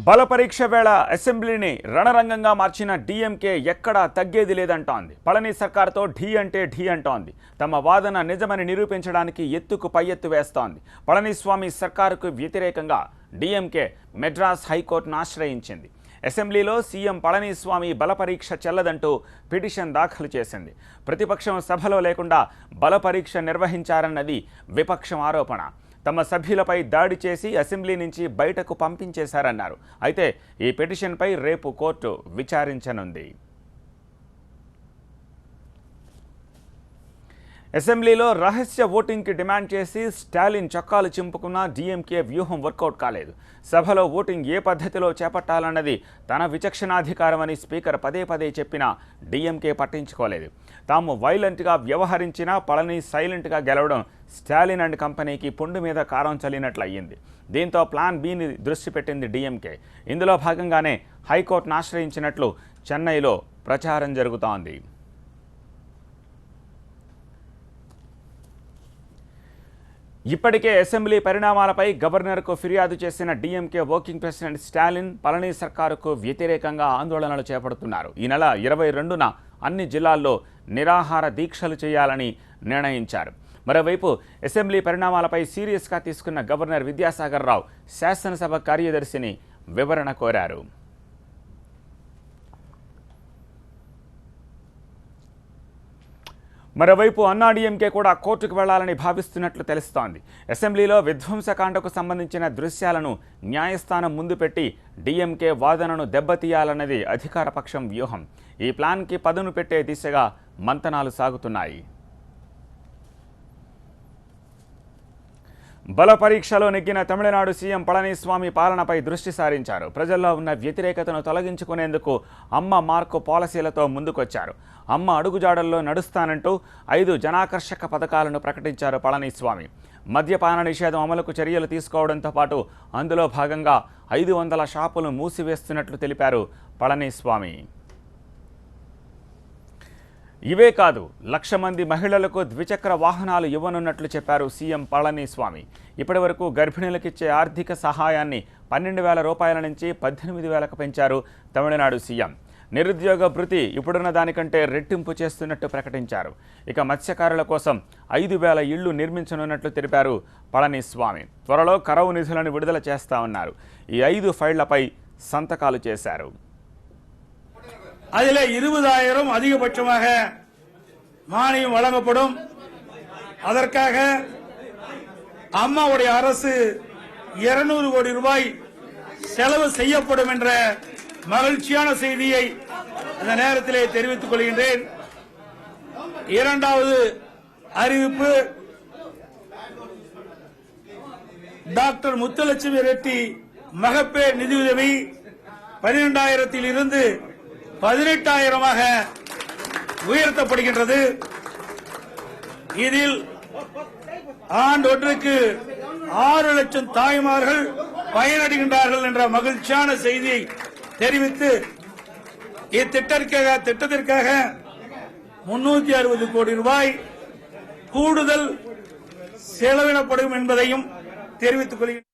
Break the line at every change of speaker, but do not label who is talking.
బల పరీక్ష వేళ అసెంబ్లీని రణరంగంగా మార్చిన డీఎంకే ఎక్కడా తగ్గేది లేదంటోంది. పళని సర్కార్తో ఢీ అంటే ఢీ అంటోంది. తమ వాదన నిజమని నిరూపించడానికి ఎత్తుకు పై ఎత్తు వేస్తోంది. పళనిస్వామి సర్కారుకు వ్యతిరేకంగా డీఎంకే మెడ్రాస్ హైకోర్టును ఆశ్రయించింది. అసెంబ్లీలో సీఎం పళనిస్వామి బల పరీక్ష చెల్లదంటూ పిటిషన్ దాఖలు చేసింది. ప్రతిపక్షం సభలో లేకుండా బల పరీక్ష నిర్వహించారన్నది విపక్షం ఆరోపణ. తమ సభ్యులపై దాడి చేసి అసెంబ్లీ నుంచి బయటకు పంపించేశారన్నారు. అయితే ఈ పిటిషన్పై రేపు కోర్టు విచారించనుంది. అసెంబ్లీలో రహస్య ఓటింగ్కి డిమాండ్ చేసి స్టాలిన్ చొక్కాలు చింపుకున్న డీఎంకే వ్యూహం వర్కౌట్ కాలేదు. సభలో ఓటింగ్ ఏ పద్ధతిలో చేపట్టాలన్నది తన విచక్షణాధికారమని స్పీకర్ పదే పదే చెప్పినా డీఎంకే పట్టించుకోలేదు. తాము వైలెంట్గా వ్యవహరించినా పళని సైలెంట్గా గెలవడం స్టాలిన్ అండ్ కంపెనీకి పుండు మీద కారం చల్లినట్లు అయ్యింది. దీంతో ప్లాన్ బిని దృష్టి పెట్టింది డీఎంకే. ఇందులో భాగంగానే హైకోర్టును ఆశ్రయించినట్లు చెన్నైలో ప్రచారం జరుగుతోంది. ఇప్పటికే అసెంబ్లీ పరిణామాలపై గవర్నర్కు ఫిర్యాదు చేసిన DMK working president Stalin Palani సర్కారుకు వ్యతిరేకంగా ఆందోళనలు చేపడుతున్నారు. ఈ నెల 22న అన్ని జిల్లాల్లో నిరాహార దీక్షలు చేయాలని నిర్ణయించారు. మరోవైపు అసెంబ్లీ పరిణామాలపై సీరియస్గా తీసుకున్న గవర్నర్ విద్యాసాగర్ రావు శాసనసభ కార్యదర్శిని వివరణ కోరారు. మరోవైపు అన్నాడీఎంకే కూడా కోర్టుకు వెళ్లాలని భావిస్తున్నట్లు తెలుస్తోంది. అసెంబ్లీలో విధ్వంసకాండకు సంబంధించిన దృశ్యాలను న్యాయస్థానం ముందు పెట్టి డీఎంకే వాదనను దెబ్బతీయాలన్నది అధికార పక్షం వ్యూహం. ఈ ప్లాన్కి పదును పెట్టే దిశగా మంతనాలు సాగుతున్నాయి. బల పరీక్షలో నెగ్గిన తమిళనాడు సీఎం పళనిస్వామి పాలనపై దృష్టి సారించారు. ప్రజల్లో ఉన్న వ్యతిరేకతను తొలగించుకునేందుకు అమ్మ మార్కు పాలసీలతో ముందుకొచ్చారు. అమ్మ అడుగుజాడల్లో నడుస్తానంటూ 5 జనాకర్షక పథకాలను ప్రకటించారు పళనిస్వామి. మద్యపాన నిషేధం అమలుకు చర్యలు తీసుకోవడంతో పాటు అందులో భాగంగా 500 షాపులు మూసివేస్తున్నట్లు తెలిపారు పళనిస్వామి. ఇవే కాదు, 1,00,000 మంది మహిళలకు ద్విచక్ర వాహనాలు ఇవ్వనున్నట్లు చెప్పారు సీఎం పళనిస్వామి. ఇప్పటి వరకు గర్భిణులకిచ్చే ఆర్థిక సహాయాన్ని 12,000 రూపాయల నుంచి 18,000కు పెంచారు తమిళనాడు సీఎం. నిరుద్యోగ భృతి ఇప్పుడున్న దానికంటే రెట్టింపు చేస్తున్నట్టు ప్రకటించారు. ఇక మత్స్యకారుల కోసం 5,000 ఇళ్లు నిర్మించనున్నట్లు తెలిపారు పళనిస్వామి. త్వరలో కరవు నిధులను విడుదల చేస్తామన్నారు. ఈ 5 ఫైళ్లపై సంతకాలు చేశారు.
அதில் 20,000 அதிகபட்சமாக மானியம் வழங்கப்படும். அதற்காக அம்மாவுடைய அரசு 200 கோடி ரூபாய் செலவு செய்யப்படும் என்ற மகிழ்ச்சியான செய்தியை இந்த நேரத்திலே தெரிவித்துக் கொள்கின்றேன். இரண்டாவது அறிவிப்பு, டாக்டர் முத்துலட்சுமி ரெட்டி மகப்பேறு நிதியுதவி 12,000 இருந்து 18,000ஆக உயர்த்தப்படுகின்றது. இதில் ஆண்டொன்றுக்கு 6 லட்சம் தாய்மார்கள் பயனடைகின்றார்கள் என்ற மகிழ்ச்சியான செய்தியை தெரிவித்து இத்திட்டத்திற்காக 360 கோடி ரூபாய் கூடுதல் செலவிடப்படும் என்பதையும் தெரிவித்துக் கொள்கிறேன்.